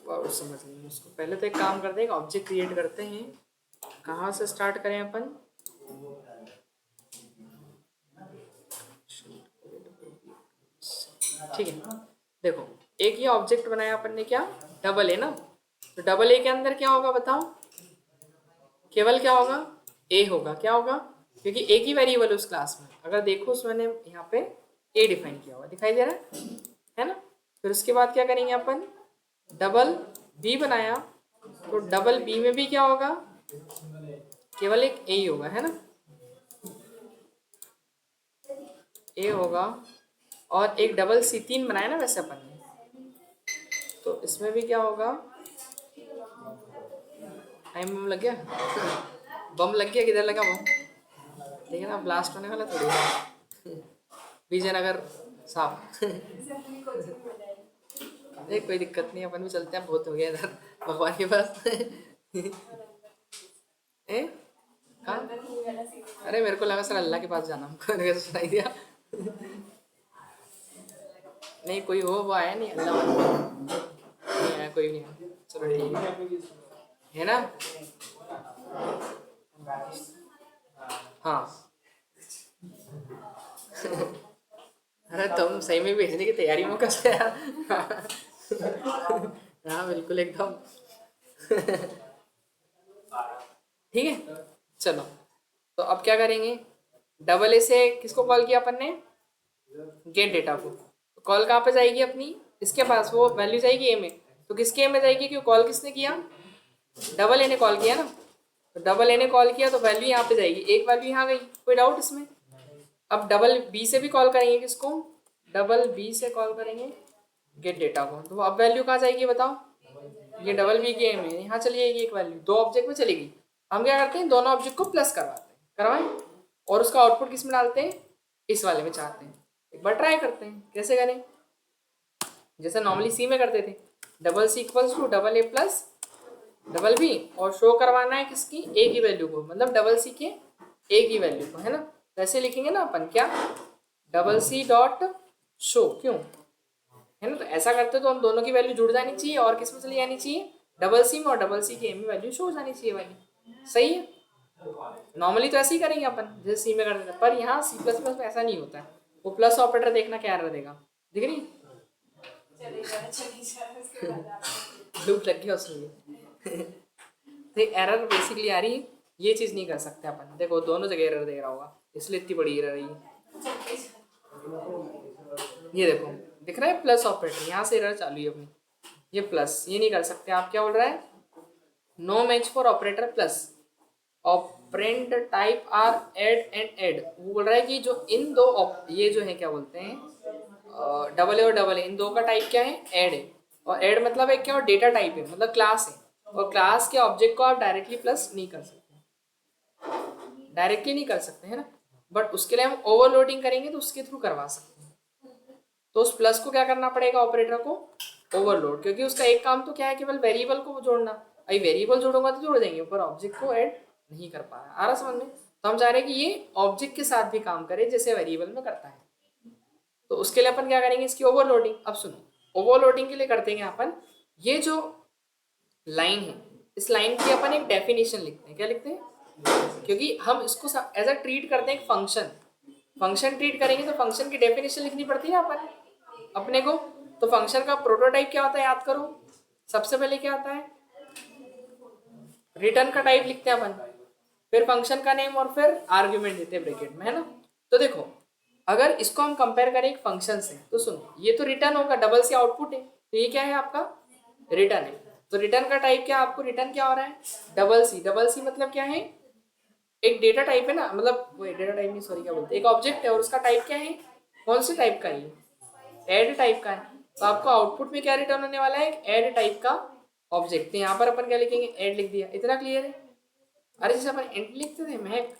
और समझ लेंगे उसको। पहले तो एक काम करते हैं, एक ऑब्जेक्ट क्रिएट करते हैं। कहाँ से स्टार्ट करें अपन? ठीक है, देखो एक ये ऑब्जेक्ट बनाया अपन ने, क्या डबल ए ना, तो डबल ए के अंदर क्या होगा बताओ? केवल क्या होगा? ए होगा। क्या होगा? क्योंकि एक ही वेरिएबल उस क्लास में। अगर देखो उसमें मैंने यहाँ पे ए डिफाइन किया हुआ दिखाई दे रहा है ना। फिर उसके बाद क्या करेंगे अपन? डबल बी बनाया, तो डबल बी में भी क्या होगा? केवल एक ए ही होगा, है ना। ए होगा। और एक डबल सी, तीन बनाया ना वैसे अपन ने, तो इसमें भी क्या होगा? टाइम बम लग गया। बम लग गया, किधर लगा बम? देखिए ना, ब्लास्ट होने वाला थोड़ी है। विजयनगर साफ। देख कोई दिक्कत नहीं, अपन भी चलते हैं, बहुत हो गया इधर भगवान के पास। ए कहाँ? अरे मेरे को लगा सर अल्लाह के पास जाना हमको, मैंने कैसे सुनाई दिया। नहीं कोई हो, वो आया नहीं, अल्लाह नहीं आया, कोई नहीं आया। चलो ठीक है ना। हाँ। अरे तुम सही में भेजने की तैयारी में कैसे यार? हाँ बिल्कुल एकदम। ठीक है, चलो तो अब क्या करेंगे? डबल ए से किसको कॉल किया अपन ने? गेट डेटा को। तो कॉल कहाँ पे जाएगी अपनी? इसके पास वो वैल्यू जाएगी ए में, तो किसके ए में जाएगी? क्यों कॉल किसने किया? डबल ए ने कॉल किया ना, तो डबल ए ने कॉल किया तो वैल्यू यहाँ पे जाएगी, एक वैल्यू यहाँ गई, कोई डाउट इसमें? अब डबल बी से भी कॉल करेंगे किसको? डबल बी से कॉल करेंगे गेट डेटा को, तो अब वैल्यू कहाँ जाएगी बताओ? ये डबल बी के में यहाँ चली जाएगी एक वैल्यू, दो ऑब्जेक्ट में चलेगी। हम क्या करते हैं, दोनों ऑब्जेक्ट को प्लस करवाते हैं, करवाएं, और उसका आउटपुट किस में डालते हैं? इस वाले में चाहते हैं। एक बार ट्राई करते हैं कैसे करें, जैसे नॉर्मली सी में करते थे, double C equals to double A plus double B, और शो करवाना है किसकी? ए की वैल्यू को, मतलब डबल सी के ए की वैल्यू को, है ना। वैसे लिखेंगे ना अपन, क्या? डबल सी डॉट शो, क्यों? है ना, तो ऐसा करते तो हम दोनों की वैल्यू जुड़ जानी चाहिए, और किस में चली जानी चाहिए? डबल सी में, और डबल सी की ए में वैल्यू शो हो जानी चाहिए वाली। सही है। नॉर्मली तो ऐसे ही करेंगे अपन जैसे सी में करते थे, पर यहाँ सी प्लस प्लस में ऐसा नहीं होता है। वो प्लस ऑपरेटर देखना क्या एरर देगा, दिख रही? लूप लग गया उसमें। तो एरर बेसिकली आ रही है, ये चीज़ नहीं कर सकते अपन। देखो दोनों जगह एरर दे रहा होगा, इसलिए इतनी बड़ी एरर है ये देखो दिख रहा है प्लस ऑपरेटर, यहाँ से एरर चालू है अपनी, ये प्लस, ये नहीं कर सकते। आप क्या बोल रहा है? No match for operator plus operand type are add and add. वो बोल रहा है कि जो इन दो ये जो है क्या बोलते हैं, डबल ए और डबल ए, इन दो का टाइप क्या है? ऐड है। और ऐड मतलब एक क्या, और डेटा टाइप है, मतलब क्लास है, और क्लास के ऑब्जेक्ट को आप डायरेक्टली प्लस नहीं कर सकते, डायरेक्टली नहीं कर सकते, है ना। बट उसके लिए हम ओवरलोडिंग करेंगे तो उसके थ्रू करवा सकते हैं। तो उस प्लस को क्या करना पड़ेगा ऑपरेटर को? ओवरलोड, क्योंकि उसका एक काम तो क्या है, केवल वेरिएबल को जोड़ना। अभी वेरिएबल जोड़ूंगा तो जोड़ देंगे, पर ऑब्जेक्ट को ऐड नहीं कर पा रहा। आ रहा समझ में? तो हम चाह रहे हैं कि ये ऑब्जेक्ट के साथ भी काम करे जैसे वेरिएबल में करता है। तो उसके लिए अपन क्या करेंगे, इसकी ओवरलोडिंग। अब सुनो, ओवरलोडिंग के लिए करते हैं अपन, ये जो लाइन है, इस लाइन की अपन एक डेफिनेशन लिखते हैं। क्या लिखते हैं? क्योंकि हम इसको एज अ ट्रीट करते हैं एक फंक्शन, फंक्शन ट्रीट करेंगे तो फंक्शन की डेफिनेशन लिखनी पड़ती है अपन अपने को। तो फंक्शन का प्रोटोटाइप क्या होता है याद करो, सबसे पहले क्या आता है? रिटर्न का टाइप लिखते हैं अपन, फिर फंक्शन का नेम, और फिर आर्ग्यूमेंट देते हैं ब्रैकेट में, है ना। तो देखो अगर इसको हम कंपेयर करें एक फंक्शन से, तो सुनो ये तो रिटर्न होगा, डबल से आउटपुट है, तो ये क्या है आपका? रिटर्न है। तो रिटर्न का टाइप क्या, आपको रिटर्न क्या हो रहा है? Double C. डबल सी मतलब क्या है? एक डेटा टाइप है ना, मतलब वो डेटा टाइप नहीं, सॉरी क्या बोलते हैं, एक ऑब्जेक्ट है और उसका टाइप क्या है? कौन से टाइप का है? ऐड टाइप का है। तो आपको आउटपुट में क्या रिटर्न होने वाला है? एक ऐड टाइप का ऑब्जेक्ट। तो यहाँ पर अपन क्या लिखेंगे? ऐड लिख दिया, इतना क्लियर है। अरे जैसे अपन एंट्री लिखते थे महक,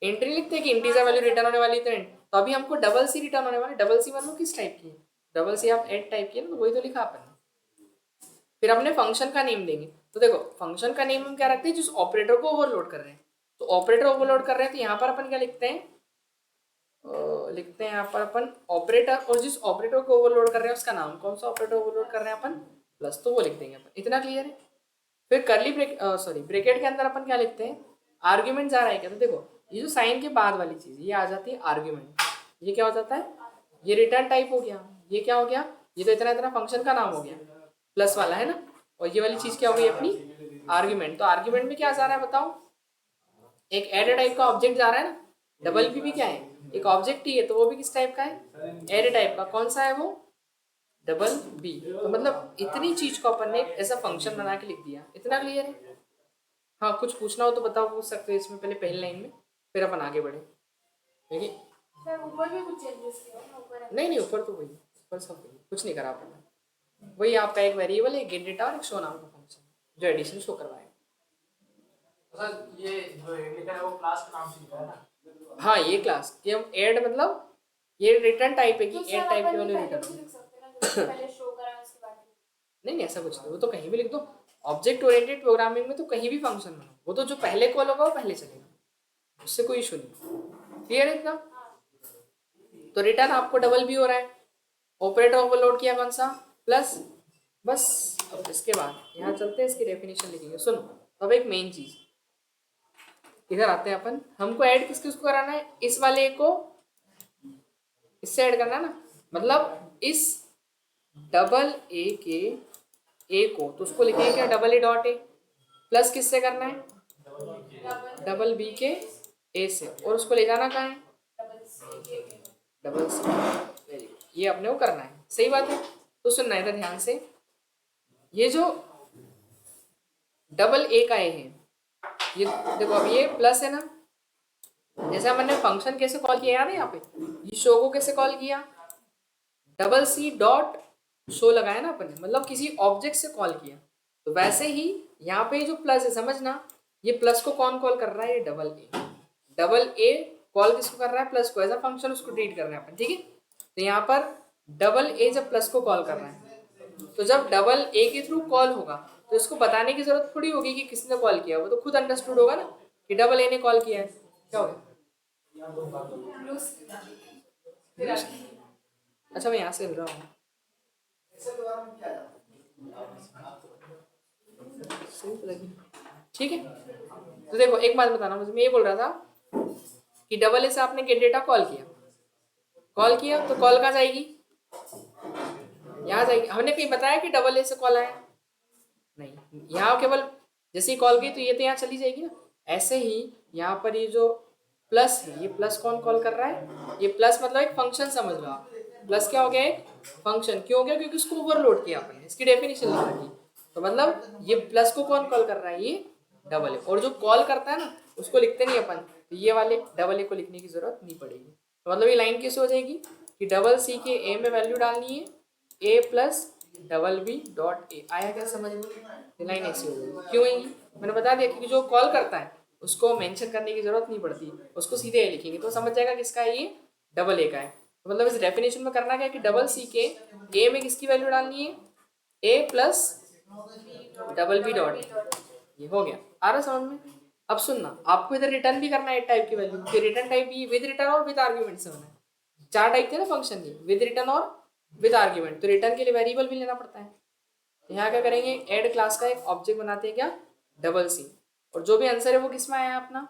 एंट्री लिखते हैं कि इंटीजर वैल्यू रिटर्न होने वाली, तो अभी हमको डबल सी रिटर्न होने वाली। डबल सी मतलब किस टाइप की है? डबल सी आप ऐड टाइप की है ना, तो वही तो लिखा अपन। फिर अपने फंक्शन का नेम देंगे। तो देखो फंक्शन का नेम हम क्या रखते हैं? जिस ऑपरेटर को ओवरलोड कर रहे हैं, तो ऑपरेटर ओवरलोड कर रहे हैं तो यहाँ पर अपन क्या लिखते हैं? लिखते हैं यहाँ पर अपन ऑपरेटर, और जिस ऑपरेटर को ओवरलोड कर रहे हैं उसका नाम। कौन सा ऑपरेटर ओवरलोड कर रहे हैं अपन? प्लस तो वो लिख देंगे अपन, इतना क्लियर है। फिर करली ब्रैकेट के अंदर अपन क्या लिखते हैं, आर्ग्यूमेंट जा रहा है क्या, तो देखो ये जो साइन के बाद वाली चीज ये आ जाती है आर्ग्यूमेंट, ये क्या हो जाता है, ये रिटर्न टाइप हो गया, ये क्या हो गया, ये तो इतना इतना फंक्शन का नाम हो गया प्लस वाला है ना, और ये वाली चीज क्या हो गई अपनी आर्ग्यूमेंट। तो आर्ग्यूमेंट में क्या जा रहा है बताओ, एक एड टाइप का ऑब्जेक्ट जा रहा है ना, डबल पी भी क्या है, एक ऑब्जेक्ट ही है, तो वो भी किस टाइप का है, एड टाइप का। कौन सा है वो, डबल बी। तो मतलब इतनी चीज को अपन ने ऐसा फंक्शन बना के लिख दिया, इतना क्लियर है। हाँ कुछ पूछना हो तो बताओ, पूछ सकते हो इसमें पहले पहली लाइन में, फिर अपन आगे बढ़े। देखिए सर ऊपर भी कुछ चेंजेस किया ना, ऊपर है। नहीं ऊपर तो वही, ऊपर सब वही, कुछ नहीं करा अपन, वही आपका एक वेरिएबल है गेट डेटा और एक शो नाम का फंक्शन जो एडिशन शो करवाएगा। सर ये जो लिखा है वो क्लास के नाम से लिखा है ना। हाँ ये क्लास कि हम ऐड मतलब ये रिटर्न टाइप है कि तो ऐड सर टाइप अपन की ये वाली पहले रिटर्न। भी लिख सकते हैं ना, जैसे पहले शो करा है उसके बाद नहीं ऐसा कुछ नहीं, वो तो कहीं भी लिख दो। ऑब्जेक्ट ओरिएंटेड प्रोग्रामिंग में तो कहीं भी फंक्शन बनाओ, वो तो जो पहले कॉल होगा वो पहले चलेगा, उससे कोई इशू नहीं। क्लियर है इतना। तो रिटर्न आपको डबल भी हो रहा है, ऑपरेटर ओवरलोड किया कौन सा, प्लस, बस। अब इसके बाद यहाँ चलते हैं, इसकी डेफिनेशन लिखेंगे। सुनो अब एक मेन चीज इधर आते हैं अपन, हमको ऐड किस किस को कराना है, इस वाले को इससे ऐड करना है ना, मतलब इस डबल ए के ए को, तो उसको लिखेंगे क्या, double A dot A, plus किससे करना है, डबल बी के ए से, और उसको ले जाना कहाँ है, डबल सी। वेरी गुड, ये अपने को करना है, सही बात है। तो सुनना इधर ध्यान से, ये जो डबल ए का ए है, ये देखो अब ये प्लस है ना, जैसे हमने फंक्शन कैसे कॉल किया याद है, यहाँ पे ये शो को कैसे कॉल किया, डबल सी डॉट शो लगाया ना अपन ने, मतलब किसी ऑब्जेक्ट से कॉल किया। तो वैसे ही यहाँ पे जो प्लस है, समझना ये प्लस को कौन कॉल कर रहा है, ये double A. Double A call किसको कर रहा है, प्लस को, एज अ फंक्शन उसको ट्रीट कर रहे हैं अपन, ठीक है। तो यहाँ पर डबल ए जब प्लस को कॉल कर रहा है, तो जब डबल ए के थ्रू कॉल होगा तो इसको बताने की जरूरत थोड़ी होगी कि किसने कॉल किया, वो तो खुद अंडरस्टूड होगा ना कि डबल ए ने कॉल किया है। क्या होगा, अच्छा मैं यहाँ से हिल रहा हूँ, ठीक है। तो देखो एक बात बताना मुझे, मैं ये बोल रहा था कि डबल ए से आपने गेट डेटा कॉल किया, तो कॉल कहाँ जाएगी, यहाँ जाएगी। हमने कहीं बताया कि डबल ए से कॉल आया, नहीं, यहाँ केवल जैसे ही कॉल गई तो ये तो यहाँ चली जाएगी ना। ऐसे ही यहाँ पर ये जो प्लस है, ये प्लस कौन कॉल कर रहा है, ये प्लस मतलब एक फंक्शन समझ लो आप। प्लस क्या हो गया, एक फंक्शन। क्यों हो गया, क्योंकि उसको ओवरलोड किया आपने, इसकी डेफिनेशन लिख रखी। तो मतलब ये प्लस को कौन कॉल कर रहा है, ये डबल ए। और जो कॉल करता है ना उसको लिखते नहीं अपन, तो ये वाले डबल ए को लिखने की जरूरत नहीं पड़ेगी। तो मतलब ये लाइन कैसे हो जाएगी कि डबल सी के ए में वैल्यू डालनी है, a plus double b dot a. आया क्या समझ में, ये लाइन ऐसी हो जाएगी। क्यों आएगी, मैंने बता दिया क्योंकि जो कॉल करता है उसको मेंशन करने की जरूरत नहीं पड़ती, उसको सीधे ए लिखेंगे तो समझ जाएगा किसका है, ये डबल ए का है। तो मतलब इस डेफिनेशन में करना क्या है कि डबल सी के ए में किसकी वैल्यू डालनी है, a plus double b dot, ये हो गया। आ रहा समझ में। अब सुनना, आपको इधर रिटर्न भी करना है एक टाइप की वैल्यू, फिर रिटर्न टाइप भी विद रिटर्न और विद आर्ग्यूमेंट से होना है। 4 टाइप थे ना फंक्शन के, विद रिटर्न और विद आर्ग्यूमेंट। तो रिटर्न के लिए वेरिएबल भी लेना पड़ता है। यहाँ क्या करेंगे, ऐड क्लास का एक ऑब्जेक्ट बनाते हैं क्या, डबल सी, और जो भी आंसर है वो किस में आया अपना,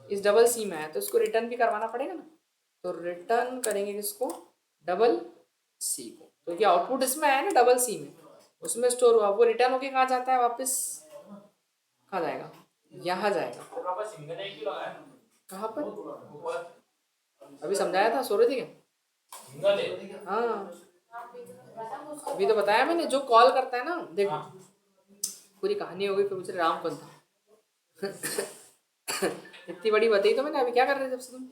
इस डबल सी में आया, तो इसको रिटर्न भी करवाना पड़ेगा ना। तो रिटर्न करेंगे किसको, डबल सी को। तो क्या आउटपुट इसमें आया ना डबल सी में, उसमें स्टोर हुआ, वो रिटर्न होके कहाँ जाता है वापस, कहाँ जाएगा, यहाँ जाएगा। कहाँ पर, अभी समझाया था, सो रहे थे क्या, हाँ अभी तो बताया मैंने। जो कॉल करता है ना, देखो पूरी कहानी हो गई, फिर मुझे राम कौन था इतनी बड़ी बताई तो मैंने। अभी क्या कर रहे थे सबसे तुम,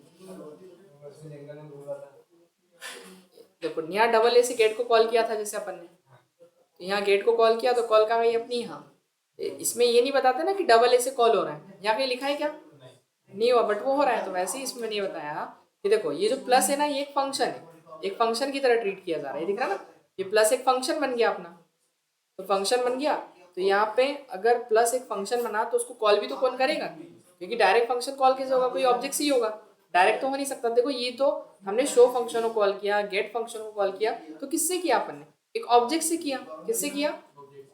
देखो यहाँ डबल ए से गेट को कॉल किया था जैसे अपन ने, तो यहाँ गेट को कॉल किया तो कॉल का गई अपनी यहाँ। इसमें ये नहीं बताते ना कि डबल ए से कॉल हो रहा है, यहाँ कहीं लिखा है क्या, नहीं हुआ, बट वो हो रहा है। तो वैसे ही इसमें नहीं बताया कि देखो ये जो प्लस है ना, ये एक फंक्शन है, एक फंक्शन की तरह ट्रीट किया जा रहा है, ये दिख रहा ना, ये प्लस एक फंक्शन बन गया अपना। तो फंक्शन बन गया, तो यहाँ पे अगर प्लस एक फंक्शन बना तो उसको कॉल भी तो कौन करेगा, क्योंकि डायरेक्ट फंक्शन कॉल कैसे होगा, कोई ऑब्जेक्ट ही होगा, डायरेक्ट तो हो नहीं सकता। देखो ये तो हमने शो फंक्शन को कॉल किया, गेट फंक्शन को कॉल किया, तो किससे किया अपन ने, एक ऑब्जेक्ट से किया, किससे किया?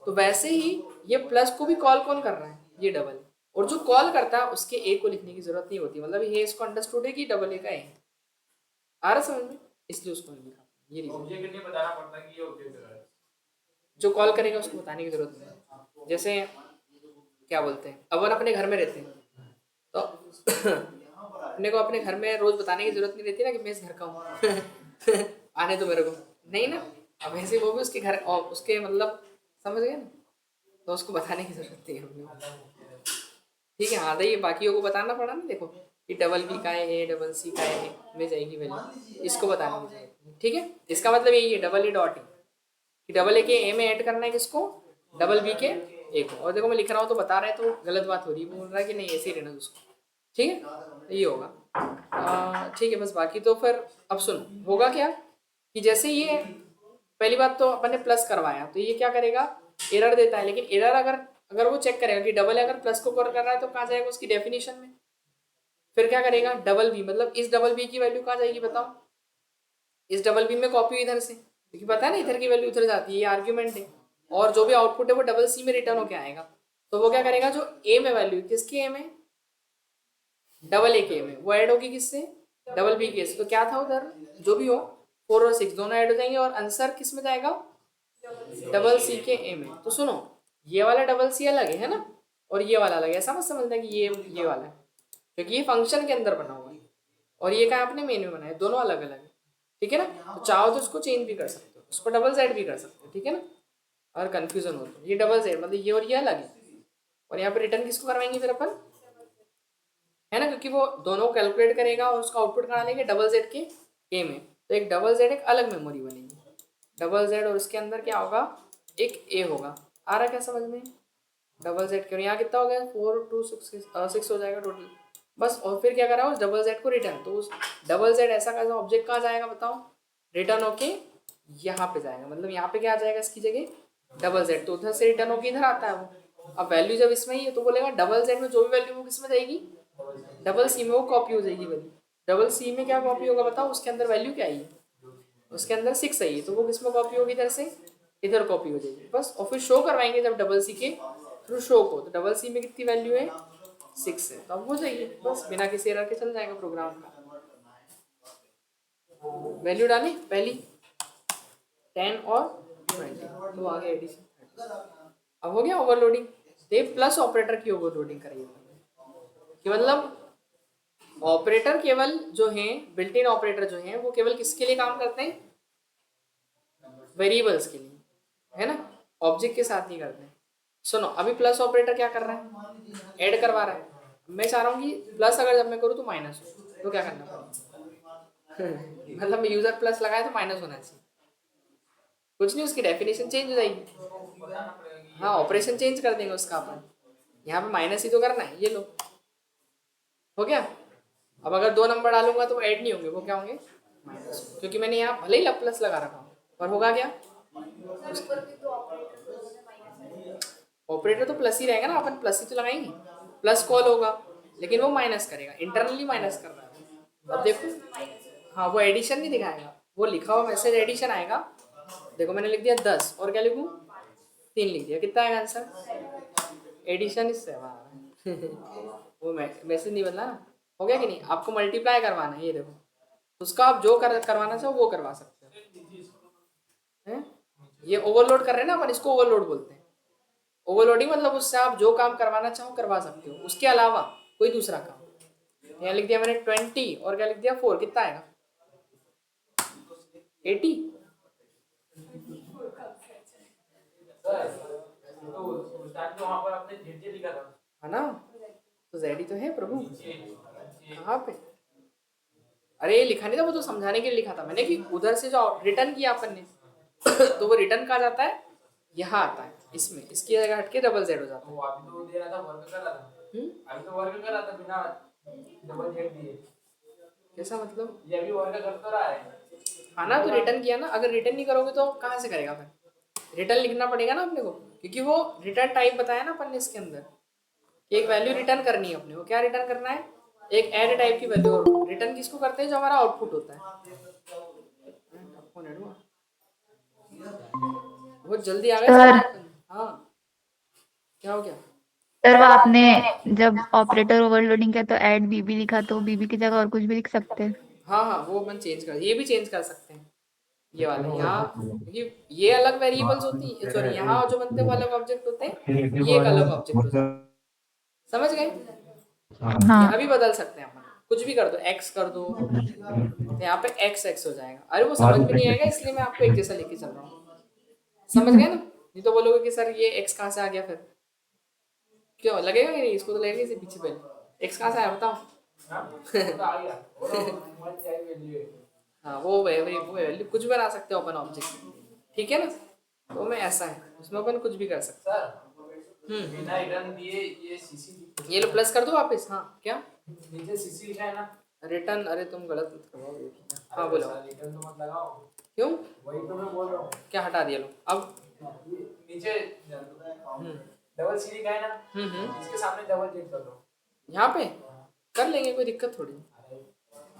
तो वैसे ही ये प्लस को भी कॉल कौन कर रहा है? ये डबल। और जो कॉल करता है उसके ए को लिखने की जरूरत नहीं होती, मतलब ये इसको अंडरस्टूड है कि डबल ए का ए आ रहा समझ में, इसलिए उसको नहीं लिखा। ये रीजन, ऑब्जेक्ट नहीं बताना पड़ता कि ये ऑब्जेक्ट है। जो कॉल करेगा उसको बताने की जरूरत नहीं। जैसे क्या बोलते हैं, अपन अपने घर में रहते हैं तो अपने को अपने घर में रोज बताने की जरूरत नहीं रहती ना कि मैं इस घर का हूँ आने तो मेरे को नहीं ना। अब ऐसे वो भी उसके घर और उसके मतलब समझ गए ना, तो उसको बताने की जरूरत नहीं है अपने को। ठीक है, हाँ ये बाकियों को बताना पड़ा ना, देखो कि डबल बी का है, डबल सी का है में जाएगी वैल्यू, इसको बताने की जरूरत नहीं। ठीक है, इसका मतलब यही है डबल ए डॉट ए, कि डबल ए के ए में ऐड करना है किसको? डबल बी के ए को। और देखो मैं लिख रहा हूँ तो बता रहे हैं तो गलत बात हो रही है, बोल रहा है कि नहीं ऐसे ही रहना उसको। ठीक है, तो ये होगा। ठीक है, बस बाकी तो फिर अब सुन होगा क्या कि जैसे ये पहली बात तो अपन ने प्लस करवाया तो ये क्या करेगा? एरर देता है, लेकिन एरर अगर अगर वो चेक करेगा कि डबल अगर प्लस को कॉल कर रहा है तो कहाँ जाएगा? उसकी डेफिनेशन में। फिर क्या करेगा? डबल बी, मतलब इस डबल बी की वैल्यू कहाँ जाएगी बताओ? इस डबल बी में कॉपी इधर से, क्योंकि पता है ना इधर की वैल्यू उधर जाती है, ये आर्ग्यूमेंट है। और जो भी आउटपुट है वो डबल सी में रिटर्न होके आएगा। तो वो क्या करेगा? जो ए में वैल्यू, किसकी ए में? डबल ए के में, वो ऐड होगी किससे? डबल बी के से। तो क्या था उधर? जो भी हो 4 और 6 दोनों ऐड हो जाएंगे और आंसर किस में जाएगा? डबल सी के ए में। तो सुनो, ये वाला डबल सी अलग है ना, और ये वाला अलग है। ऐसा मत समझना कि ये वाला है, क्योंकि ये फंक्शन के अंदर बना हुआ है और ये क्या आपने मेन में बनाया है, दोनों अलग अलग है। ठीक है ना, तो चाहो तो उसको चेंज भी कर सकते हो, उसको डबल जेड भी कर सकते हो। ठीक है ना, और कंफ्यूजन हो तो ये डबल जेड मतलब ये और ये अलग है। और यहाँ पे रिटर्न किसको करवाएंगे फिर अपन? है ना, क्योंकि वो दोनों कैलकुलेट करेगा और उसका आउटपुट कहाँ लेंगे? डबल जेड के ए में। तो एक डबल जेड एक अलग मेमोरी बनेगी, डबल जेड, और उसके अंदर क्या होगा? एक ए होगा। आ रहा क्या समझ में? डबल जेड के यहाँ कितना हो गया? 4 2 6 हो जाएगा टोटल बस। और फिर क्या करा उस डबल जेड को रिटर्न, तो उस डबल जेड ऐसा कैसा ऑब्जेक्ट कहाँ जाएगा बताओ? रिटर्न होके यहाँ पे जाएगा, मतलब यहाँ पे क्या आ जाएगा इसकी जगह? Double Z. तो उधर से रिटर्न होके इधर आता है वो। अब वैल्यू जब इसमें ही है तो बोलेगा डबल जेड में जो भी वैल्यू वो किस में जाएगी? डबल सी में वो कॉपी हो जाएगी वैल्यू। डबल सी में क्या कॉपी होगा बताओ? उसके अंदर वैल्यू क्या आई है? उसके अंदर 6 आई है, तो वो किस में कॉपी होगी? इधर से इधर कॉपी हो जाएगी बस। और फिर शो करवाएंगे जब डबल सी के थ्रू शो को, तो डबल सी में कितनी वैल्यू है? 6 है, तो अब हो जाएगी बस, बिना किसी एरर के चल जाएगा प्रोग्राम का। वैल्यू डाली पहली 10 और 20, तो आगे एडिशन। अब हो गया ओवरलोडिंग। तो ये प्लस ऑपरेटर की ओवरलोडिंग करिए कि मतलब ऑपरेटर केवल जो हैं, बिल्ट इन ऑपरेटर जो हैं वो केवल किसके लिए काम करते हैं? वेरिएबल्स के लिए, है ना, ऑब्जेक्ट के साथ नहीं करते हैं। सुनो, अभी प्लस ऑपरेटर क्या कर रहा है? ऐड करवा रहा है। मैं चाह रहा हूँ कि प्लस अगर जब मैं करूँ तो माइनस हो, तो क्या करना पड़ेगा? मतलब मैं यूजर प्लस लगाया तो माइनस होना चाहिए, कुछ नहीं, उसकी डेफिनेशन चेंज हो जाएगी। हाँ, ऑपरेशन चेंज कर देंगे उसका अपन। यहाँ पे माइनस ही तो करना है, ये लो हो गया। अब अगर 2 नंबर डालूंगा तो ऐड नहीं होंगे, वो क्या होंगे? माइनस, क्योंकि मैंने यहाँ भले ही प्लस लगा रखा हूँ, पर होगा क्या? ऑपरेटर तो प्लस ही रहेगा ना, अपन प्लस ही तो लगाएंगे, प्लस कॉल होगा, लेकिन वो माइनस करेगा, इंटरनली माइनस कर रहा है। अब देखो, हाँ वो एडिशन नहीं दिखाएगा, वो लिखा हुआ मैसेज एडिशन आएगा। देखो मैंने लिख दिया 10 और क्या लिखूँ? 3 लिख दिया, कितना आएगा आंसर? एडिशन इज 7 वो मैसेज नहीं बदला ना, हो गया कि नहीं? आपको मल्टीप्लाई करवाना है, ये देखो, उसका आप जो करवाना चाहो वो करवा सकते हो। हैं? ये ओवरलोड कर रहे हैं ना अपन, इसको ओवरलोड बोलते हैं। ओवरलोडिंग मतलब उससे आप जो काम करवाना चाहो करवा सकते हो, उसके अलावा कोई दूसरा काम। यहाँ लिख दिया मैंने 20 और क्या लिख दिया 4, कितना आएगा? 80। है ना, तो जेडी तो है प्रभु। कहाँ पे? अरे लिखा नहीं था, वो तो समझाने के लिए लिखा था मैंने कि उधर से जो रिटर्न किया अपन ने तो वो रिटर्न कहाँ जाता है? यहाँ आता है, इसमें, इसकी जगह हटके डबल जेड हो जाता है। अभी तो दे रहा था, वर्क कर रहा था। अभी तो वर्क कर रहा था बिना डबल जेड दिए। कैसा मतलब? ये अभी वर्क कर तो रहा है। हाँ ना, तो रिटर्न किया ना, अगर रिटर्न नहीं करोगे तो कहाँ से करेगा फिर? रिटर्न लिखना पड़ेगा ना अपने को, क्योंकि वो रिटर्न टाइप बताया ना अपन ने इसके अंदर, एक वैल्यू रिटर्न करनी है अपने को। क्या रिटर्न करना है? एक ऐड टाइप की वैल्यू। और रिटर्न किसको करते हैं? जो हमारा आउटपुट होता है। बहुत जल्दी आ गए सर सारे अपन। हाँ क्या हो गया? सर वो आपने जब ऑपरेटर ओवरलोडिंग किया तो ऐड बीबी लिखा, तो बीबी की जगह और कुछ भी लिख सकते हैं। हाँ हाँ वो अपन चेंज कर, ये भी चेंज कर सकते हैं। ये वाला यहाँ, क्योंकि ये अलग वेरिएबल्स होती है, सॉरी यहाँ जो बनते हैं वो अलग ऑब्जेक्ट होते हैं, ये एक अलग ऑब्जेक्ट हो जाता है। समझ गए? यहाँ हाँ भी बदल सकते हैं अपन, कुछ भी कर दो, एक्स कर दो, तो यहाँ पे एक्स एक्स हो जाएगा। अरे वो समझ में नहीं आएगा, इसलिए मैं आपको एक जैसा लेके चल रहा हूँ। समझ गए ना? नहीं तो बोलोगे कि सर ये एक्स कहाँ से आ गया, फिर क्यों लगेगा कि नहीं? इसको तो लगेगा इसे पीछे पहले एक्स कहाँ से आया बताओ। तो आ गया वो तो मान जाए वैल्यू है। हाँ वो वैल्यू कुछ बना सकते हो अपन ऑब्जेक्ट, ठीक है ना? तो मैं ऐसा है, उसमें अपन कुछ भी कर सकते सर हैं। बिना रिटर्न दिए ये सीसी ये लो प्लस कर दो वापस। हाँ क्या नीचे सीसी लिखा है ना। रिटर्न? अरे तुम गलत मत करवाओ। हाँ बोलो। रिटर्न तो मत लगाओ। क्यों? वही तो मैं बोल रहा हूँ। क्या हटा दिया? लो अब। ये नीचे डबल सी लिखा है ना। इसके सामने डबल क्लिक कर दो। यहाँ पे कर लेंगे, कोई दिक्कत थोड़ी।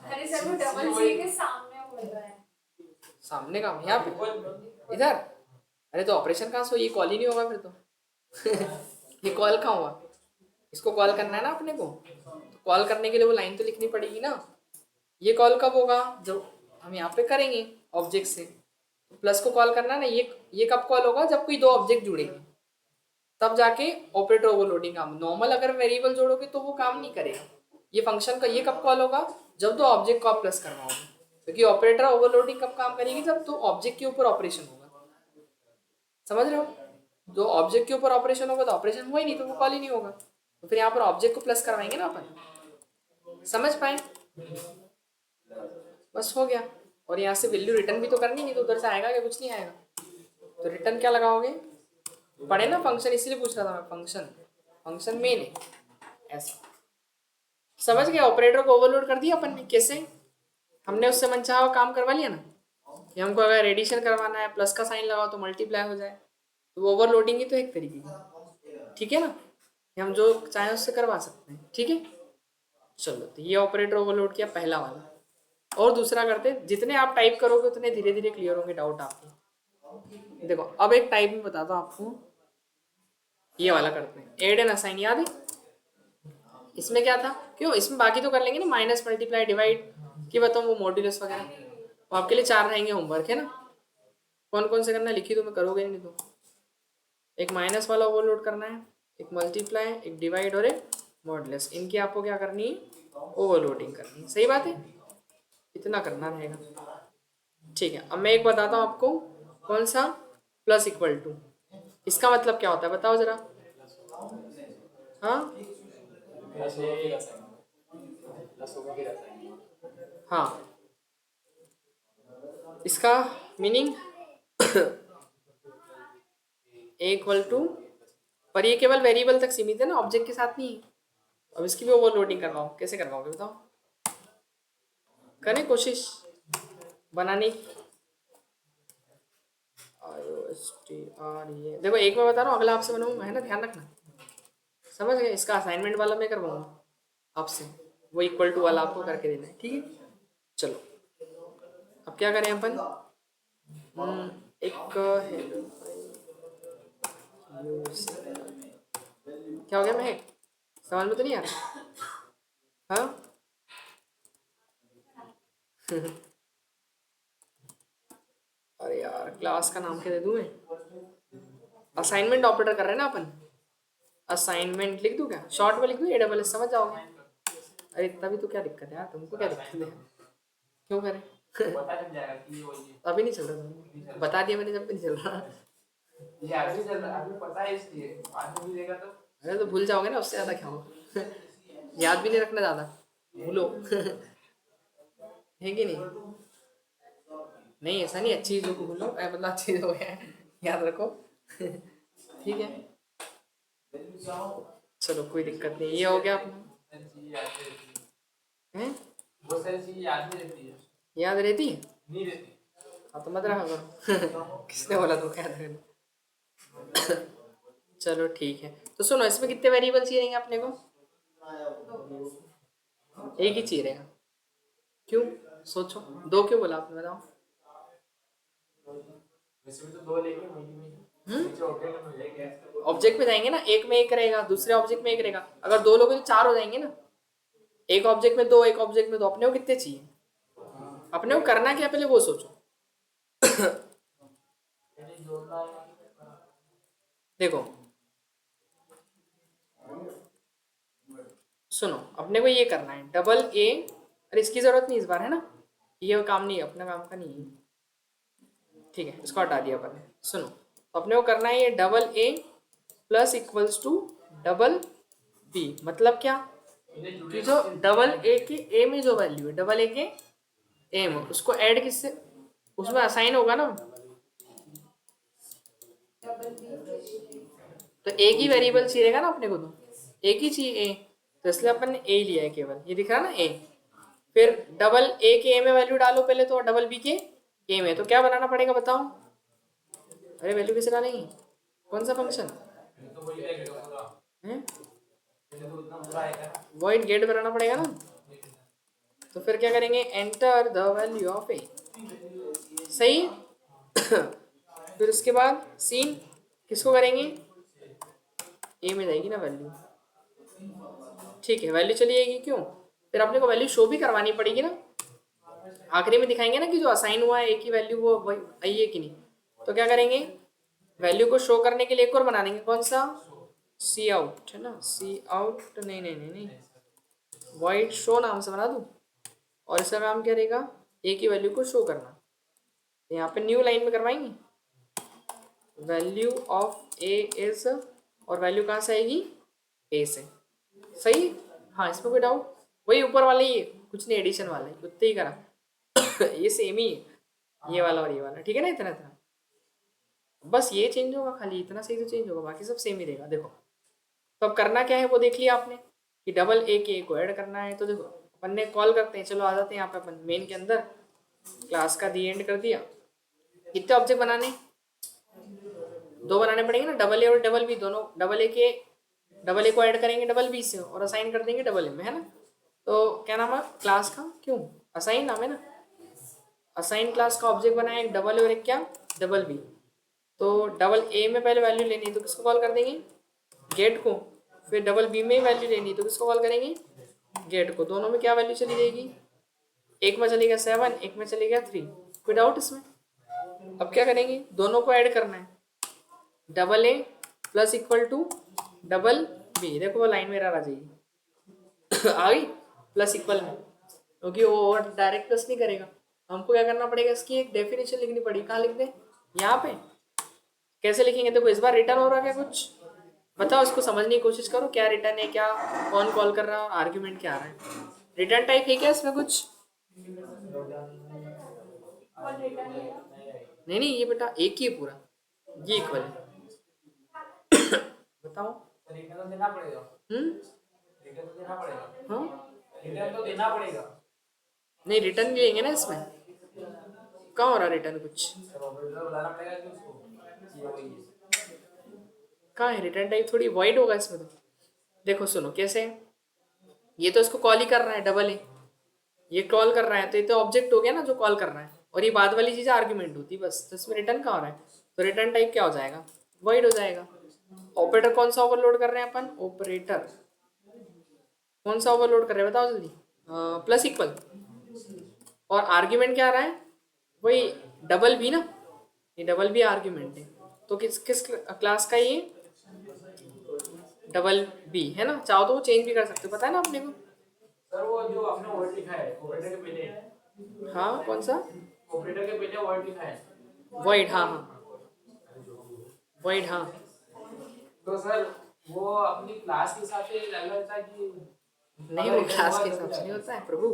अरे सर वो डबल सी के सामने बोल रहा है। सामने का यहाँ पे इधर? अरे तो ऑपरेशन कहाँ से हो? ये कॉल ही नहीं होगा फिर तो। ये कॉल कहाँ हुआ? इसको कॉल करना है ना अपने को, तो कॉल करने के लिए वो लाइन तो लिखनी पड़ेगी ना। ये कॉल कब होगा? जब हम यहाँ पे करेंगे ऑब्जेक्ट से, तो प्लस को कॉल करना है ना। ये कब कॉल होगा? जब कोई दो ऑब्जेक्ट जुड़ेंगे, तब जाके ऑपरेटर ओवरलोडिंग काम। नॉर्मल अगर वेरिएबल जोड़ोगे तो वो काम नहीं करेगा। ये फंक्शन का ये कब कॉल होगा? जब दो ऑब्जेक्ट को आप प्लस करवाओगे, क्योंकि ऑपरेटर ओवरलोडिंग कब काम करेगी? जब दो ऑब्जेक्ट के ऊपर ऑपरेशन होगा। समझ रहे हो? दो ऑब्जेक्ट के ऊपर ऑपरेशन होगा तो ऑपरेशन हुआ ही नहीं, तो वो कॉल ही नहीं होगा। तो फिर यहाँ पर ऑब्जेक्ट को प्लस करवाएंगे ना अपन। समझ पाए? बस हो गया। और यहाँ से वैल्यू रिटर्न भी तो करनी, नहीं तो उधर से आएगा क्या? कुछ नहीं आएगा। तो रिटर्न क्या लगाओगे? पढ़े ना फंक्शन, इसीलिए पूछ रहा था मैं। फंक्शन मेन है ऐसा। समझ गए? ऑपरेटर को ओवरलोड कर दिया अपन ने। कैसे? हमने उससे मनचाहा काम करवा लिया ना, कि हमको अगर एडिशन करवाना है, प्लस का साइन लगाओ तो मल्टीप्लाई हो जाए, तो वो ओवरलोडिंग ही तो एक तरीके की, ठीक है ना? ये हम जो चाहें उससे करवा सकते हैं, ठीक है? चलो तो ये ऑपरेटर ओवरलोड किया पहला वाला। और दूसरा करते हैं, जितने आप टाइप करोगे उतने धीरे धीरे क्लियर होंगे डाउट आपके। देखो अब एक टाइप में बताता हूँ आपको, ये वाला करते हैं, एड एंड असाइन। याद है इसमें क्या था? क्यों इसमें बाकी तो कर लेंगे ना, माइनस मल्टीप्लाई डिवाइड की बताऊँ, वो मॉड्यूलस वगैरह। तो आपके लिए 4 रहेंगे होमवर्क, है ना? कौन कौन से करना है लिखी तो, मैं करोगे नहीं तो। एक माइनस वाला ओवरलोड करना है, एक मल्टीप्लाई, एक डिवाइड और एक मॉड्यूलस। इनकी आपको क्या करनी है? ओवरलोडिंग करनी है। सही बात है, इतना करना रहेगा। ठीक है, अब मैं एक बताता हूँ आपको। कौन सा? Plus equal to. इसका मतलब क्या होता है बताओ जरा। हाँ हाँ, इसका मीनिंग इक्वल टू, पर ये केवल वेरिएबल तक सीमित है ना, ऑब्जेक्ट के साथ नहीं। अब इसकी भी ओवरलोडिंग करवाओ, कैसे करवाओगे बताओ? करें कोशिश बनाने की। IOSTRE देखो, एक मैं बता रहा हूँ, अगला आपसे बनवाऊंगा, है ना? ध्यान रखना। समझ गए? इसका असाइनमेंट वाला मैं करवाऊंगा आपसे, वो इक्वल टू वाला आपको करके देना है, ठीक है? चलो अब क्या करें अपन? एक क्या हो गया? मैं समझ में तो नहीं आ रहा। हाँ अरे यार क्लास का नाम क्या दे दूं मैं? असाइनमेंट ऑपरेटर कर रहे हैं ना अपन। असाइनमेंट लिख दूं क्या? शॉर्ट में लिख दूं AWS, समझ जाओगे। अरे इतना भी तो क्या दिक्कत है यार, तुमको क्या दिक्कत है? क्यों करें? पता चल जाएगा कि वो ये अभी नहीं चल रहा, तुमको बता दिया मैंने जब भी नहीं चल रहा। ये आगे चल रहा है, अभी पता है इसलिए बाद में भूलेगा तो। अरे तो भूल जाओगे ना, उससे ज़्यादा क्या होगा? याद भी नहीं रखना ज़्यादा, भूलो। है कि नहीं? नहीं ऐसा नहीं, अच्छी चीज़ों को भूलो, मतलब अच्छी चीज़ हो गया याद रखो। ठीक है चलो कोई दिक्कत नहीं, ये हो गया अपना। हैं? बहुत सारी चीजें याद नहीं रहती है। याद रहती है? नहीं रहती। हाँ तो मत रखा करो। किसने बोला तुमको याद रखना? चलो ठीक है, तो सुनो, इसमें कितने वेरिएबल चाहिए अपने को? एक ही चाहिए रहेगा। क्यों? सोचो, 2 क्यों बोला आपने बताओ? वैसे भी तो दो लेंगे नीचे ऑब्जेक्ट में हो जाएगा। ऑब्जेक्ट में जाएंगे ना, एक में एक रहेगा, दूसरे ऑब्जेक्ट में एक रहेगा। अगर दो लोगे तो चार हो जाएंगे ना, एक ऑब्जेक्ट में दो, एक ऑब्जेक्ट में दो। अपने को कितने चाहिए, अपने को करना क्या पहले वो सोचो। देखो सुनो, अपने को ये करना है डबल ए, अरे इसकी जरूरत नहीं इस बार है ना, ये काम नहीं है, अपना काम का नहीं है, ठीक है इसको हटा दिया अपन ने। सुनो, तो अपने को करना है ये double A plus equals to double B. मतलब क्या कि जो डबल ए के ए में जो वैल्यू है, डबल ए के ए में, उसको ऐड किससे, उसमें असाइन होगा ना। तो एक ही वेरिएबल चाहिए ना अपने को, तो एक ही चाहिए ए, तो इसलिए अपन ने ए लिया है केवल, ये दिख रहा ना ए। फिर डबल ए के ए में वैल्यू डालो पहले, तो डबल बी के ए में, तो क्या बनाना पड़ेगा बताओ। अरे वैल्यू कैसे डालेंगे, कौन सा फंक्शन है, वॉइड गेट बनाना पड़ेगा ना। तो फिर क्या करेंगे, एंटर द वैल्यू ऑफ ए, सही। फिर उसके बाद सीन किसको करेंगे, ए में जाएगी ना वैल्यू, ठीक है वैल्यू चली जाएगी। क्यों, फिर अपने को वैल्यू शो भी करवानी पड़ेगी ना, आखिरी में दिखाएंगे ना कि जो असाइन हुआ है ए की वैल्यू वो वही आई है कि नहीं। तो क्या करेंगे, वैल्यू को शो करने के लिए एक और बना देंगे, कौन सा, सी आउट है ना, सी आउट नहीं नहीं नहीं नहीं, वाइड शो नाम से बना दूं, और इसका काम क्या रहेगा, ए की वैल्यू को शो करना। यहाँ पे न्यू लाइन में करवाएंगे, वैल्यू ऑफ ए इज, और वैल्यू कहाँ से आएगी, ए से, सही। हाँ इसमें कोई डाउट, वही ऊपर वाला ही, कुछ नहीं एडिशन वाला है, उतने ही करा। ये सेम ही है, ये वाला और ये वाला, ठीक है ना, इतना इतना, बस ये चेंज होगा खाली, इतना सही तो चेंज होगा, बाकी सब सेम ही रहेगा। देखो तो अब करना क्या है वो देख लिया आपने, कि डबल ए के को ऐड करना है। तो देखो अपन ने कॉल करते हैं, चलो आ जाते हैं यहाँ पे अपन मेन के अंदर, क्लास का दी एंड कर दिया। कितने ऑब्जेक्ट बनाने, दो बनाने पड़ेंगे ना, डबल ए और डबल बी दोनों, डबल ए को ऐड करेंगे डबल बी से, और असाइन कर देंगे डबल ए में, है ना। तो क्या नाम है क्लास का, क्यों असाइन नाम है ना, असाइन क्लास का ऑब्जेक्ट बनाया एक डबल ए और एक क्या, डबल बी। तो डबल ए में पहले वैल्यू लेनी है तो किसको कॉल कर देंगे, गेट को। फिर डबल बी में वैल्यू लेनी है तो किसको कॉल करेंगे, गेट को। दोनों में क्या वैल्यू चली जाएगी, एक में चलेगा 7, एक में चलेगा 3, कोई डाउट इसमें। अब क्या करेंगे, दोनों को ऐड करना है, double A plus equal to double B, देखो वो लाइन में आ जाएगी आ गई प्लस इक्वल में, क्योंकि वो डायरेक्ट प्लस नहीं करेगा, हमको क्या करना पड़ेगा, इसकी एक डेफिनेशन लिखनी पड़ेगी। कहाँ लिख दें, यहाँ पे। कैसे लिखेंगे, देखो इस बार रिटर्न हो रहा है क्या, कुछ बताओ, इसको समझने की कोशिश करो, क्या रिटर्न है, क्या कौन कॉल कर रहा है, और आर्ग्यूमेंट क्या आ रहा है, रिटर्न टाइप है क्या इसमें कुछ, नहीं नहीं ये बेटा एक ही है पूरा, ये इक्वल है बताओ। रिटर्न तो देना पड़ेगा, रिटर्न तो देना पड़ेगा, हाँ रिटर्न तो देना पड़ेगा, नहीं रिटर्न भी लेंगे ना इसमें, कहाँ हो रहा रिटर्न कुछ, बुलाना पड़ेगा कि उसको, ये वही है। कहाँ है रिटर्न टाइप, थोड़ी वाइड होगा इसमें। तो देखो सुनो कैसे, ये तो इसको कॉल ही कर रहा है डबल ए, ये कॉल कर रहा है, तो ये तो ऑब्जेक्ट हो गया ना जो कॉल कर रहा है, और ये बाद वाली चीज़ आर्ग्यूमेंट होती है बस। तो इसमें रिटर्न कहाँ हो रहा है, तो रिटर्न टाइप क्या हो जाएगा, वाइड हो जाएगा। ऑपरेटर कौन सा ओवरलोड कर रहे हैं अपन, ऑपरेटर कौन सा ओवरलोड कर रहे हैं बताओ जल्दी, प्लस इक्वल, और आर्ग्यूमेंट क्या आ रहा है, वही डबल बी ना, ये डबल बी आर्ग्यूमेंट है। तो किस किस क्लास का ये, डबल बी है ना, चाहो तो वो चेंज भी कर सकते हो, पता है ना अपने को। सर वो जो आपने वर्ड लिखा है ऑपरेटर के पहले, हाँ कौन सा, ऑपरेटर के पहले वर्ड लिखा है, वाइड, हाँ हाँ वाइड, हाँ। तो सर वो अपनी क्लास के हिसाब से अलग था कि नहीं वो क्लास के हिसाब से नहीं होता है प्रभु,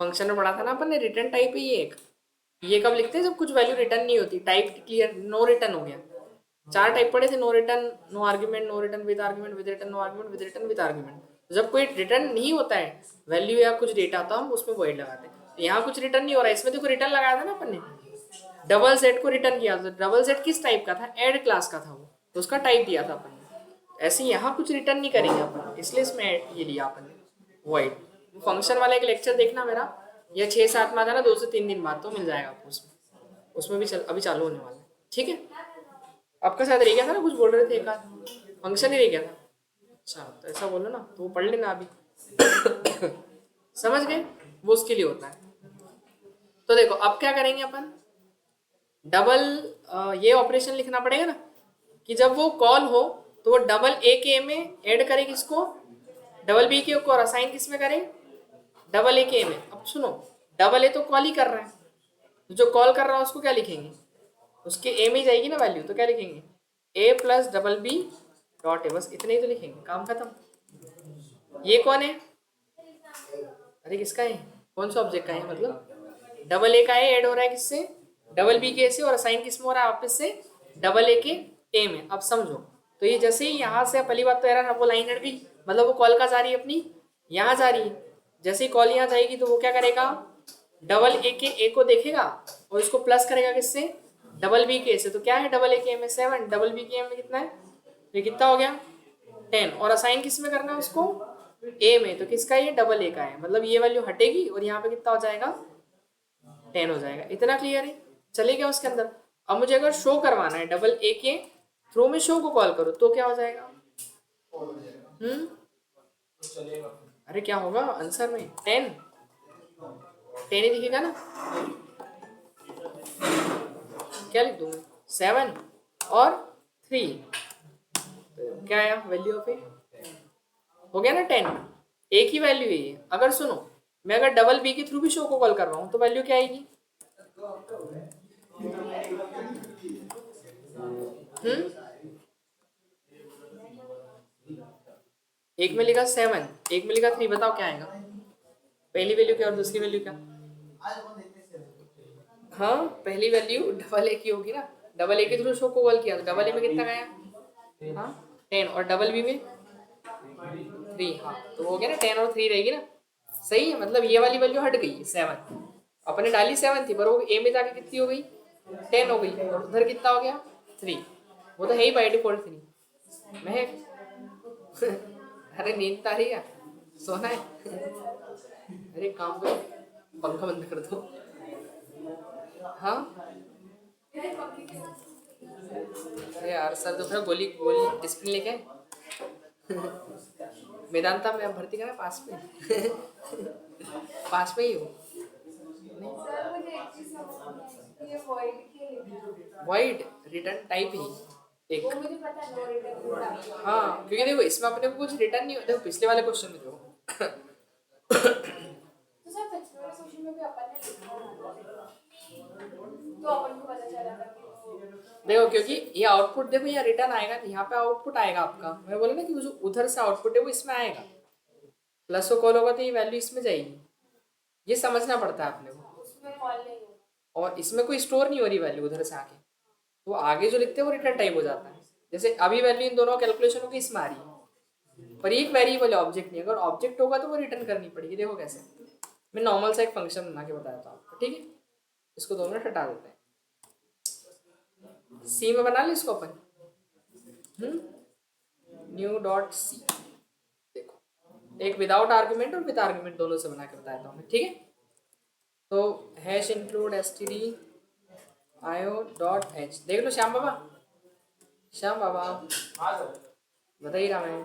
फंक्शन में पढ़ा था ना अपन ने, रिटर्न टाइप है ये एक। ये कब लिखते हैं, जब कुछ वैल्यू रिटर्न नहीं होती, टाइप क्लियर, नो रिटर्न हो गया। चार टाइप पढ़े थे, no return, no argument, no return with argument, with return, no argument, with return, with argument. जब कोई रिटर्न नहीं होता है वैल्यू या कुछ डेटा, तो हम उसमें वॉइड लगाते हैं। तो यहाँ कुछ रिटर्न नहीं हो रहा है, इसमें देखो रिटर्न लगाया था ना अपन ने, डबल सेट को रिटर्न किया था। डबल सेट किस टाइप का था, ऐड क्लास का था वो, तो उसका टाइप दिया था अपन ने। ऐसे यहाँ कुछ रिटर्न नहीं करेंगे अपन, इसलिए इसमें ये लिया अपन ने वॉइड। फंक्शन वाला एक लेक्चर देखना मेरा, या 6-7 में आ जाना, 2 से 3 दिन बाद, तो मिल जाएगा आपको उसमें भी अभी चालू होने वाला है। ठीक है, आपका शायद रह गया था ना, कुछ बोल रहे थे एक आध फंक्शन ही रह गया था। अच्छा तो ऐसा बोलो ना, तो वो पढ़ लेना अभी। समझ गए, वो उसके लिए होता है। तो देखो अब क्या करेंगे अपन, डबल ये ऑपरेशन लिखना पड़ेगा ना कि जब वो कॉल हो तो वो डबल ए के में ऐड करे किसको, डबल बी के को, और असाइन किस में करे, डबल ए के में। अब सुनो, डबल ए तो कॉल ही कर रहा है, तो जो कॉल कर रहा है उसको क्या लिखेंगे, उसके ए में ही जाएगी ना वैल्यू, तो क्या लिखेंगे, a plus double b dot a, बस इतने ही तो लिखेंगे, काम खत्म। ये कौन है, अरे किसका है, कौन सा ऑब्जेक्ट का है, मतलब डबल ए का है, ऐड हो रहा है किससे, डबल बी के से, और असाइन किस में हो रहा है वापस से डबल ए के ए में। अब समझो, तो ये जैसे ही यहाँ से पहली बात तो एरर, वो लाइन हट गई, मतलब वो कॉल का जा रही है अपनी, यहाँ जा रही है। जैसे ही कॉल यहाँ जाएगी तो वो क्या करेगा, डबल ए के ए को देखेगा और इसको प्लस करेगा किससे, डबल बी के से। तो क्या है, डबल ए के ए में 7, डबल बी के ए में कितना है, ये कितना हो गया 10, और असाइन किस में करना है उसको, ए में, तो किसका ये, डबल ए का है, मतलब ये वैल्यू हटेगी और यहाँ पे कितना हो जाएगा 10 हो जाएगा। इतना क्लियर है, चलेगा उसके अंदर। अब मुझे अगर शो करवाना है डबल ए के थ्रू में शो को कॉल करो तो क्या हो जाएगा, अरे क्या होगा आंसर में 10 ही दिखेगा ना, क्या लिख दूंगा 7 और 3, तो क्या आया वैल्यू ऑफ ए, हो गया ना 10, एक ही वैल्यू है ये। अगर सुनो, मैं अगर डबल बी के थ्रू भी शो को कॉल कर रहा हूँ तो वैल्यू क्या आएगी, एक में लिखा 7, एक में लिखा 3, बताओ क्या आएगा, पहली वैल्यू क्या और दूसरी वैल्यू क्या, हाँ पहली वैल्यू डबल ए की होगी ना, डबल ए के थ्रू शो को कॉल किया तो डबल ए में कितना गया, हाँ 10, और डबल बी में 3, हाँ तो हो गया ना 10 और 3 रहेगी ना, सही है। मतलब ये वाली वैल्यू हट गई 7, अपने डाली 7 थी पर वो ए में जाके कितनी हो गई 10 हो गई, और उधर कितना हो गया 3, वो तो है ही बाई डिफॉल्ट 3। मैं अरे नींद तो आ रही है, सोना है, अरे काम करो, पंखा बंद कर दो, हाँ अरे यार सर दोपहर गोली गोली डिस्प्लिन लेके आए। वेदांता में भर्ती करा पास में, पास में ही हो, सर मुझे एक चीज समझ नहीं, ये void के लिए वाइड रिटर्न टाइप ही एक, वो मुझे पता है, नो रिटर्न। हाँ क्योंकि देखो इसमें अपने को कुछ रिटर्न नहीं, देखो पिछले वाले क्वेश्चन में देखो तो सर पिछले वाले क्वेश्चन में भी अपन ने लिखा था, तो अपन को पता चला था कि देखो क्योंकि ये आउटपुट देखो, ये रिटर्न आएगा, यहाँ पे आउटपुट आएगा आपका, मैं बोला ना कि जो उधर से आउटपुट है वो इसमें आएगा, प्लस को कॉल होगा तो ये वैल्यू इसमें जाएगी, ये समझना पड़ता है अपने को, उसमें कॉल नहीं होगा, और इसमें कोई स्टोर नहीं हो रही वैल्यू उधर से आके, तो आगे जो लिखते हैं वो रिटर्न टाइप हो जाता है। जैसे अभी वैल्यू इन दोनों कैलकुलेशनों की इसमें आ रही है, पर एक वेरिएबल है ऑब्जेक्ट नहीं, अगर ऑब्जेक्ट होगा तो वो रिटर्न करनी पड़ेगी। देखो कैसे, मैं नॉर्मल सा एक फंक्शन बना के बताया था आपको, ठीक है, इसको 2 मिनट हटा देते हैं, सी में बना ले इसको अपन, न्यू डॉट सी, देखो एक विदाउट आर्ग्यूमेंट और विद आर्ग्यूमेंट दोनों से बना के बताया था मैं, ठीक है। तो hash include std io dot h, देख लो श्याम बाबा, श्याम बाबा बता ही रहा मैं।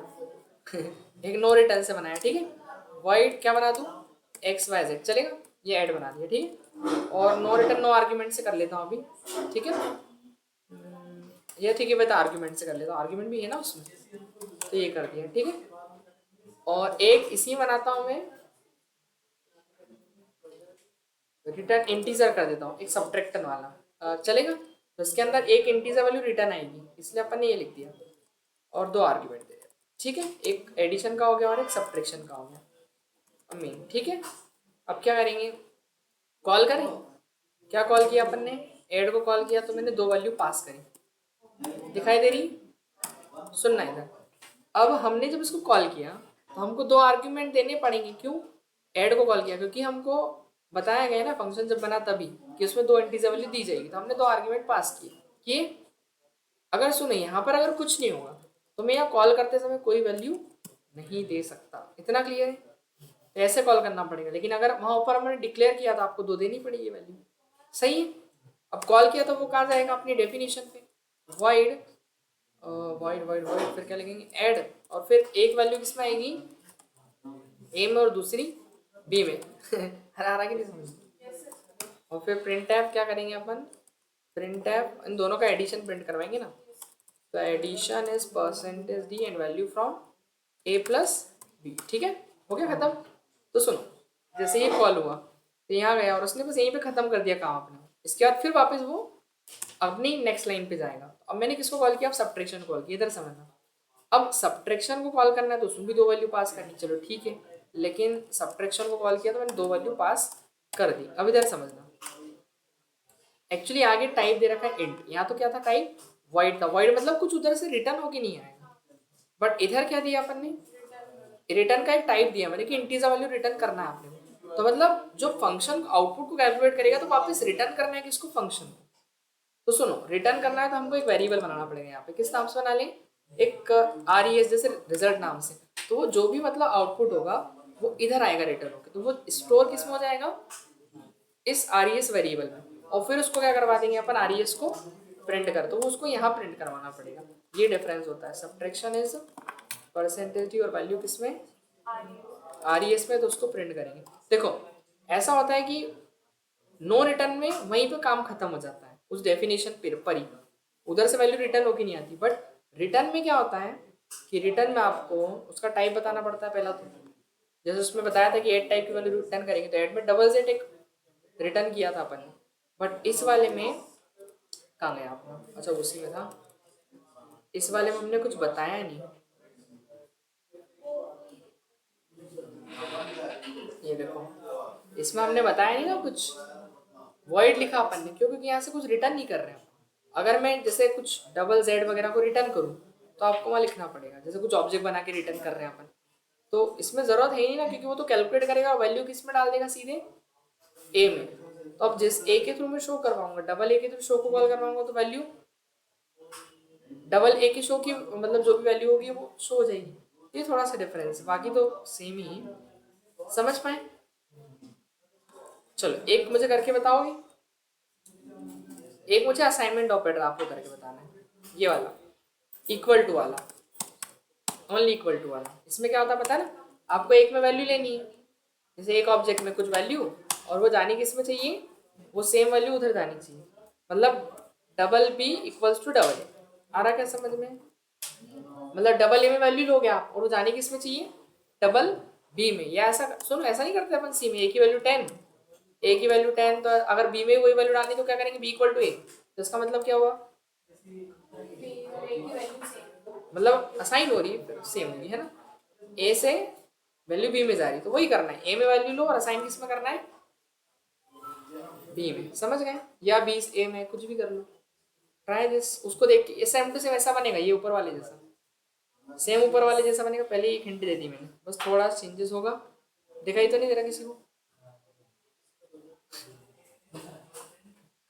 एक नो रिटर्न से बनाया, ठीक है, वाइड क्या बना दूं, XYZ चलेगा, ये ऐड बना दिया, ठीक है, और नो रिटर्न नो आर्ग्यूमेंट से कर लेता हूँ अभी, ठीक है, ये ठीक है, मैं तो आर्ग्यूमेंट से कर लेता हूँ, आर्ग्यूमेंट भी है ना उसमें, तो ये कर दिया, ठीक है, और एक इसी बनाता हूँ मैं, रिटर्न इंटीजर कर देता हूँ, एक सब्ट्रैक्शन वाला चलेगा, तो इसके अंदर एक इंटीजर वैल्यू रिटर्न आएगी, इसलिए अपन ने ये लिख दिया, और 2 आर्ग्यूमेंट दे दिया, ठीक है, एक एडिशन का हो गया और एक सब्ट्रैक्शन का हो गया, मीन, ठीक है। अब क्या करेंगे, कॉल करें, क्या कॉल किया अपन ने, ऐड को कॉल किया तो मैंने 2 वैल्यू पास करी, दिखाई दे रही, सुनना इधर। अब हमने जब इसको कॉल किया तो हमको 2 आर्ग्यूमेंट देने पड़ेंगे, क्यों, ऐड को कॉल किया क्योंकि हमको बताया गया ना फंक्शन जब बना तभी कि उसमें 2 इंटीजर वैल्यू दी जाएगी, तो हमने 2 आर्ग्यूमेंट पास किए। अगर सुने यहाँ पर अगर कुछ नहीं होगा तो मैं यहाँ कॉल करते समय कोई वैल्यू नहीं दे सकता, इतना क्लियर है, तो ऐसे कॉल करना पड़ेगा, लेकिन अगर वहाँ ऊपर हमने डिक्लेयर किया तो आपको 2 देनी पड़ेगी वैल्यू, सही है। अब कॉल किया तो वो कहाँ जाएगा अपनी डेफिनेशन पे, void void void void, फिर क्या लिखेंगे ऐड, और फिर एक वैल्यू किस में आएगी, ए में और दूसरी बी में आ रहा कि नहीं समझ। और फिर प्रिंट टैब क्या करेंगे अपन, प्रिंट टैब इन दोनों का एडिशन प्रिंट करवाएंगे ना, तो addition is percentage d and value from a plus b, ठीक है, हो गया खत्म। तो सुनो, जैसे ये कॉल हुआ तो यहाँ गया और उसने बस यहीं पे खत्म कर दिया काम अपना, इसके बाद फिर वापस वो अपनी नेक्स्ट लाइन पे जाएगा। अब मैंने किसको कॉल किया, अब सब्ट्रैक्शन कॉल किया, इधर समझना। अब सब्ट्रैक्शन को कॉल करना है तो उसमें भी दो वैल्यू पास करनी, चलो ठीक है, लेकिन सब्ट्रैक्शन को कॉल किया तो मैंने दो वैल्यू पास कर दी। अब इधर समझना, एक्चुअली आगे टाइप दे रखा है इंट, यहाँ तो क्या था टाइप void था, void मतलब कुछ उधर से रिटर्न होके नहीं आएगा, बट इधर क्या दिया अपन ने, रिटर्न का एक टाइप दिया मैंने कि इंटीजर वैल्यू रिटर्न करना है आपने, तो मतलब जो फंक्शन आउटपुट को कैलकुलेट करेगा तो वापस रिटर्न करना है किसको, फंक्शन को। तो सुनो, रिटर्न करना है तो हमको एक वेरिएबल बनाना पड़ेगा यहाँ पे, किस नाम से बना लें, एक RES जैसे रिजल्ट नाम से, तो वो जो भी मतलब आउटपुट होगा वो इधर आएगा रिटर्न होकर, तो वो स्टोर किस में हो जाएगा, इस RES वेरिएबल में, और फिर उसको क्या करवा देंगे अपन, RES को प्रिंट कर, तो वो उसको यहाँ प्रिंट करवाना पड़ेगा। ये डिफरेंस होता है, सब्ट्रैक्शन इज परसेंटेज और वैल्यू किसमें, RES में, तो उसको प्रिंट करेंगे। देखो ऐसा होता है कि नो रिटर्न में वहीं पे काम खत्म हो जाता है उस डेफिनेशन पर ही, उधर से वैल्यू रिटर्न होगी नहीं आती, बट रिटर्न में क्या होता है कि रिटर्न में आपको उसका टाइप बताना पड़ता है पहला, तो जैसे उसमें बताया था कि ऐड टाइप की वैल्यू रिटर्न करेंगे, तो ऐड में डबल जेड एक रिटर्न किया था अपन ने, बट इस वाले में कहाँ गया अपना, अच्छा उसी में था, इस वाले में हमने कुछ बताया नहीं, ये देखो इसमें हमने बताया नहीं ना कुछ, void लिखा अपन ने, क्यों, क्योंकि यहाँ से कुछ रिटर्न नहीं कर रहे हैं। अगर मैं जैसे कुछ डबल जेड वगैरह को रिटर्न करूँ तो आपको वहाँ लिखना पड़ेगा, जैसे कुछ ऑब्जेक्ट बना के रिटर्न कर रहे हैं अपन, तो इसमें जरूरत है ही नहीं ना, क्योंकि वो तो कैलकुलेट करेगा वैल्यू किस में डाल देगा, सीधे ए में। तो अब जिस ए के थ्रू मैं शो करवाऊंगा, डबल ए के थ्रू शो को कॉल करवाऊंगा तो वैल्यू डबल ए की शो की मतलब जो भी वैल्यू होगी वो शो हो जाएगी। ये थोड़ा सा डिफरेंस है, बाकी तो सेम ही है, समझ पाए। चलो एक मुझे करके बताओगे, एक मुझे असाइनमेंट ऑपरेटर आपको करके बताना है, ये वाला इक्वल टू वाला, ओनली इक्वल टू वाला। इसमें क्या होता है पता है ना, आपको एक में वैल्यू लेनी है, जैसे एक ऑब्जेक्ट में कुछ वैल्यू, और वो जानी किस में चाहिए, वो सेम वैल्यू उधर जानी चाहिए, मतलब double b equals to double a, आ रहा क्या समझ में, मतलब डबल ए में वैल्यू लोगे आप और वो जाने किस में चाहिए, डबल बी में, या ऐसा सुनो ऐसा नहीं करते अपन, सी में ए की वैल्यू 10, ए की वैल्यू 10, तो अगर बी में वही वैल्यू डालनी तो क्या करेंगे, बी इक्वल टू ए, तो इसका मतलब क्या हुआ, मतलब असाइन हो रही है सेम होगी है ना, ए से वैल्यू बी में जा रही, तो वही करना है, ए में वैल्यू लो और असाइन किस में करना है, बी में, समझ गए, या बी ए में, कुछ भी कर लो, ट्राई दिस, उसको देख के सेम टू सेम ऐसा बनेगा, ये ऊपर वाले जैसा, सेम ऊपर वाले जैसा बनेगा, पहले ही एक हिंट दे दी मैंने, बस थोड़ा चेंजेस होगा, दिखाई तो नहीं दे रहा किसी को,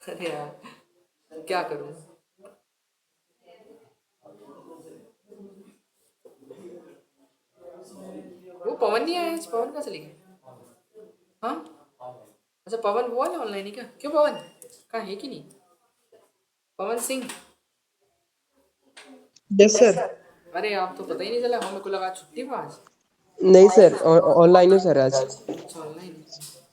अरे यार क्या करूँ, वो पवन नहीं आया आज, पवन कहाँ चले गए, हाँ अच्छा पवन वो वाला ऑनलाइन है क्या, क्यों पवन कहाँ है कि नहीं, पवन सिंह, यस सर। अरे आप तो पता ही नहीं चला, हमें को लगा छुट्टी पर आज, नहीं सर, ऑनलाइन हूँ सर आज। अच्छा ऑनलाइन,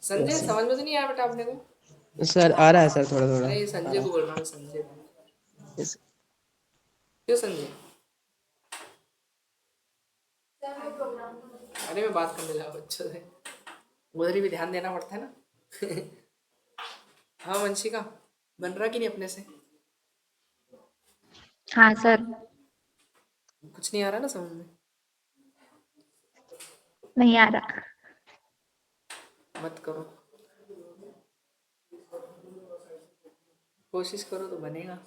संजय समझ में तो नहीं आया बेटा आपने को, सर आ रहा है सर थोड़ा थोड़ा। अरे संजय को बोल रहा हूँ, संजय को, Yes, क्यों संजय, अरे मैं बात करने लगा बच्चों से, उधर ही भी ध्यान देना पड़ता है ना हाँ वंशिका, बन रहा कि नहीं अपने से, हाँ सर। कुछ नहीं आ रहा ना समझ में, नहीं आ रहा। मत करो, कोशिश करो तो बनेगा,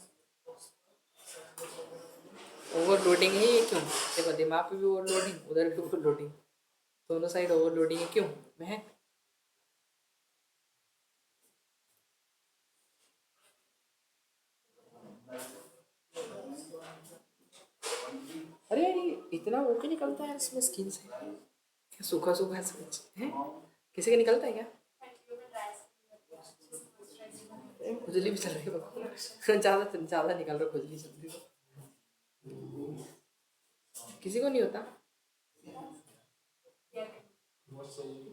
ओवरलोडिंग है ये, क्यों देखो दिमाग पे भी ओवरलोडिंग, उधर भी ओवरलोडिंग, दोनों साइड ओवरलोडिंग है, क्यों महक, अरे यार ये इतना वो क्यों निकलता है यार इसमें स्किन से, क्या सूखा सूखा है, किसी का निकलता है क्या, खुजली भी चल रही है बाबू। ज़्यादा निकल रहा, खुजली चल रही है। किसी को नहीं होता?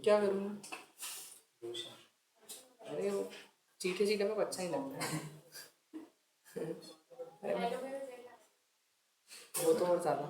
क्या करूँ? अरे वो चीटे चीटे में अच्छा ही लगता है। अरे वो तो और ज़्यादा